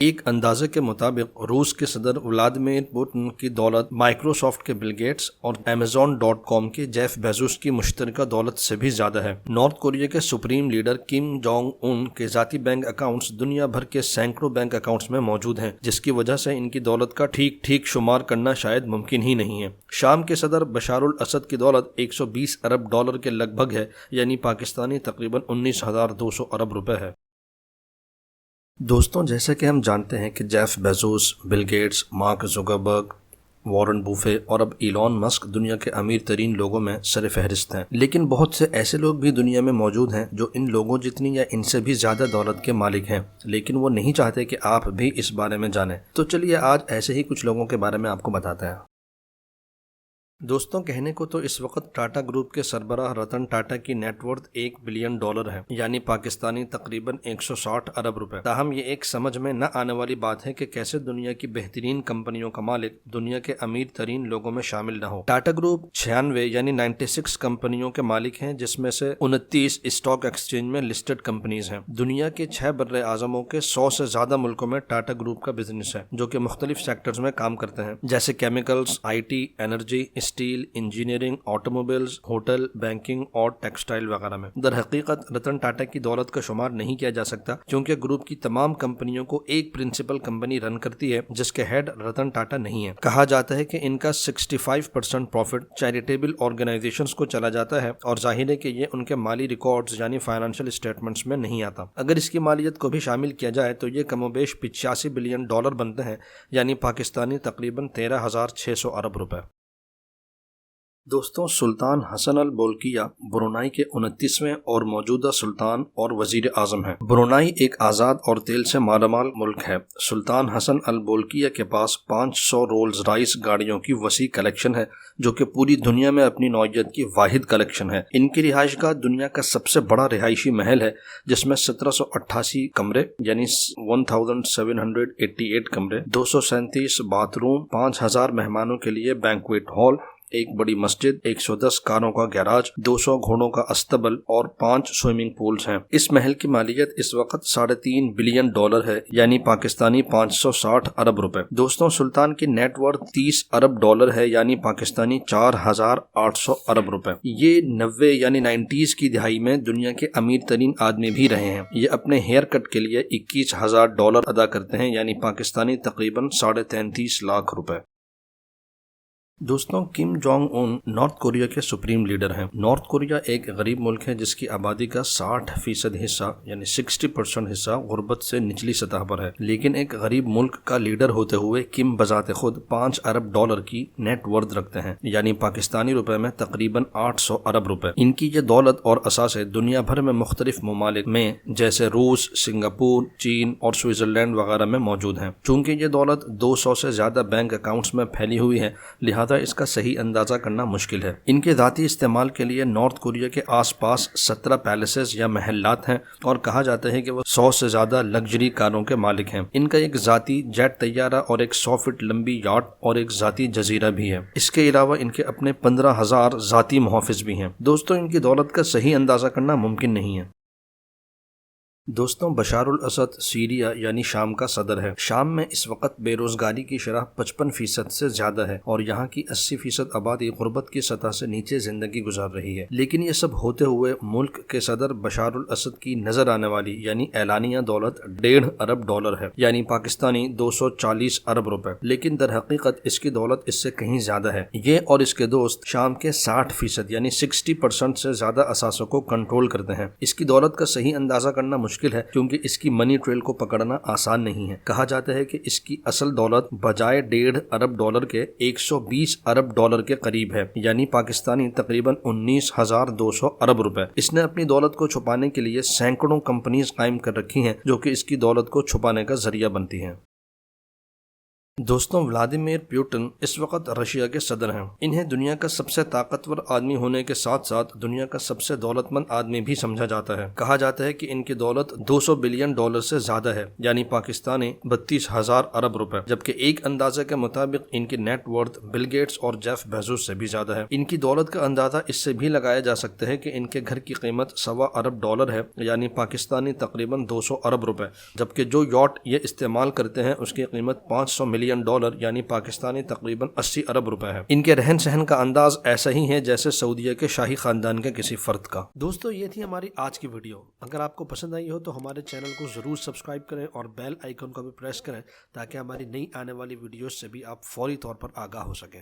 ایک اندازے کے مطابق روس کے صدر ولادیمیر پوتن کی دولت مائیکروسافٹ کے بل گیٹس اور Amazon.com کے جیف بیزوس کی مشترکہ دولت سے بھی زیادہ ہے۔ نارتھ کوریا کے supreme leader Kim Jong Un کے ذاتی بینک اکاؤنٹس دنیا بھر کے سینکڑوں بینک اکاؤنٹس میں موجود ہیں، جس کی وجہ سے ان کی دولت کا ٹھیک شمار کرنا شاید ممکن ہی نہیں ہے۔ شام کے صدر بشار الاسد کی دولت $120 ارب کے لگ بھگ ہے، یعنی پاکستانی تقریباً 19,200 ارب روپے ہے۔ دوستوں، جیسا کہ ہم جانتے ہیں کہ Jeff Bezos, Bill Gates, Mark Zuckerberg, Warren Buffett اور اب ایلون مسک دنیا کے امیر ترین لوگوں میں سر فہرست ہیں، لیکن بہت سے ایسے لوگ بھی دنیا میں موجود ہیں جو ان لوگوں جتنی یا ان سے بھی زیادہ دولت کے مالک ہیں، لیکن وہ نہیں چاہتے کہ آپ بھی اس بارے میں جانیں۔ تو چلیے آج ایسے ہی کچھ لوگوں کے بارے میں آپ کو بتاتے ہیں۔ دوستوں، کہنے کو تو اس وقت ٹاٹا گروپ کے سربراہ رتن ٹاٹا کی نیٹ ورتھ $1 بلین ہے، یعنی پاکستانی تقریباً 160 ارب روپے۔ تاہم یہ ایک سمجھ میں نہ آنے والی بات ہے کہ کیسے دنیا کی بہترین کمپنیوں کا مالک دنیا کے امیر ترین لوگوں میں شامل نہ ہو۔ ٹاٹا گروپ 96 یعنی 96 کمپنیوں کے مالک ہیں، جس میں سے 29 اسٹاک ایکسچینج میں لسٹڈ کمپنیز ہیں۔ دنیا کے 6 بر اعظموں کے 100 سے زیادہ ملکوں میں ٹاٹا گروپ کا بزنس ہے، جو کہ مختلف سیکٹرز میں کام کرتے ہیں، جیسے chemicals, IT، energy, steel, engineering, automobiles, hotel, banking اور ٹیکسٹائل وغیرہ میں۔ در حقیقت رتن ٹاٹا کی دولت کا شمار نہیں کیا جا سکتا، کیونکہ گروپ کی تمام کمپنیوں کو ایک پرنسپل کمپنی رن کرتی ہے، جس کے ہیڈ رتن ٹاٹا نہیں ہے۔ کہا جاتا ہے کہ ان کا 65% پروفٹ چیریٹیبل آرگنائزیشنز کو چلا جاتا ہے، اور ظاہر ہے کہ یہ ان کے مالی ریکارڈز یعنی فائنینشیل اسٹیٹمنٹس میں نہیں آتا۔ اگر اس کی مالیت کو بھی شامل کیا جائے تو یہ کم و بیش $85 بلین بنتے ہیں، یعنی پاکستانی تقریباً 13,600 ارب روپے۔ دوستوں، سلطان حسن البولکیہ برونائی کے 29ویں اور موجودہ سلطان اور وزیر اعظم ہیں۔ برونائی ایک آزاد اور تیل سے مالا مال ملک ہے۔ سلطان حسن البولکیہ کے پاس 500 رولز رائس گاڑیوں کی وسیع کلیکشن ہے، جو کہ پوری دنیا میں اپنی نوعیت کی واحد کلیکشن ہے۔ ان کی رہائش گاہ دنیا کا سب سے بڑا رہائشی محل ہے، جس میں 1788 کمرے یعنی 1788 کمرے، 237 باتھ روم، 5000 مہمانوں کے لیے بینکویٹ ہال، ایک بڑی مسجد، 110 کاروں کا گیراج، 200 گھوڑوں کا استبل اور 5 سوئمنگ پولز ہیں۔ اس محل کی مالیت اس وقت $3.5 بلین ہے، یعنی پاکستانی 560 ارب روپے۔ دوستوں، سلطان کی نیٹ ورتھ $30 ارب ہے، یعنی پاکستانی 4,800 ارب روپے۔ یہ 90 یعنی 90s کی دہائی میں دنیا کے امیر ترین آدمی بھی رہے ہیں۔ یہ اپنے ہیئر کٹ کے لیے $21,000 ادا کرتے ہیں، یعنی پاکستانی تقریباً 33.5 لاکھ روپے۔ دوستوں، Kim Jong Un north Korea کے سپریم لیڈر ہیں۔ نارتھ کوریا ایک غریب ملک ہے، جس کی آبادی کا 60% حصہ یعنی 60% حصہ غربت سے نچلی سطح پر ہے، لیکن ایک غریب ملک کا لیڈر ہوتے ہوئے کم بذات خود $5 ارب کی نیٹ ورتھ رکھتے ہیں، یعنی پاکستانی روپے میں تقریباً 800 ارب روپے۔ ان کی یہ دولت اور اثاثے دنیا بھر میں مختلف ممالک میں جیسے روس، سنگاپور، چین اور سوئٹزرلینڈ وغیرہ میں موجود ہیں۔ چونکہ یہ دولت 200 سے زیادہ بینک اکاؤنٹس میں پھیلی ہوئی ہے، لہذا اس کا صحیح اندازہ کرنا مشکل ہے۔ ان کے ذاتی استعمال کے لیے نارتھ کوریا کے آس پاس 17 پیلسز یا محلات ہیں، اور کہا جاتا ہے کہ وہ 100 سے زیادہ لگژری کاروں کے مالک ہیں۔ ان کا ایک ذاتی جیٹ طیارہ اور ایک 100 فٹ لمبی یاٹ اور ایک ذاتی جزیرہ بھی ہے۔ اس کے علاوہ ان کے اپنے 15,000 ذاتی محافظ بھی ہیں۔ دوستوں، ان کی دولت کا صحیح اندازہ کرنا ممکن نہیں ہے۔ دوستوں، بشار الاسد سیریا یعنی شام کا صدر ہے۔ شام میں اس وقت بے روزگاری کی شرح 55% سے زیادہ ہے، اور یہاں کی 80% آبادی غربت کی سطح سے نیچے زندگی گزار رہی ہے۔ لیکن یہ سب ہوتے ہوئے ملک کے صدر بشار الاسد کی نظر آنے والی یعنی اعلانیہ دولت $1.5 ارب ہے، یعنی پاکستانی 240 ارب روپے۔ لیکن در حقیقت اس کی دولت اس سے کہیں زیادہ ہے۔ یہ اور اس کے دوست شام کے 60% یعنی 60% سے زیادہ اثاثوں کو کنٹرول کرتے ہیں۔ اس کی دولت کا صحیح اندازہ کرنا مشکل ہے، کیونکہ اس کی منی ٹریل کو پکڑنا آسان نہیں ہے۔ کہا جاتا ہے کہ اس کی اصل دولت بجائے $1.5 ارب کے $120 ارب کے قریب ہے، یعنی پاکستانی تقریباً 19,200 ارب روپے۔ اس نے اپنی دولت کو چھپانے کے لیے سینکڑوں کمپنیز قائم کر رکھی ہیں، جو کہ اس کی دولت کو چھپانے کا ذریعہ بنتی ہیں۔ دوستوں، ولادیمیر پیوٹن اس وقت رشیا کے صدر ہیں۔ انہیں دنیا کا سب سے طاقتور آدمی ہونے کے ساتھ ساتھ دنیا کا سب سے دولت مند آدمی بھی سمجھا جاتا ہے۔ کہا جاتا ہے کہ ان کی دولت $200 بلین سے زیادہ ہے، یعنی پاکستانی 32,000 ارب روپے، جبکہ ایک اندازے کے مطابق ان کی نیٹ ورتھ بل گیٹس اور جیف بیزوس سے بھی زیادہ ہے۔ ان کی دولت کا اندازہ اس سے بھی لگایا جا سکتا ہے کہ ان کے گھر کی قیمت $1.25 ارب ہے، یعنی پاکستانی تقریباً 200 ارب روپے، جبکہ جو یاٹ یہ استعمال کرتے ہیں اس کی قیمت $500 ملین یعنی پاکستانی تقریباً 80 ارب روپے ہے۔ ان کے رہن سہن کا انداز ایسا ہی ہے جیسے سعودیہ کے شاہی خاندان کے کسی فرد کا۔ دوستو، یہ تھی ہماری آج کی ویڈیو۔ اگر آپ کو پسند آئی ہو تو ہمارے چینل کو ضرور سبسکرائب کریں اور بیل آئیکن کو بھی پریس کریں تاکہ ہماری نئی آنے والی ویڈیوز سے بھی آپ فوری طور پر آگاہ ہو سکیں۔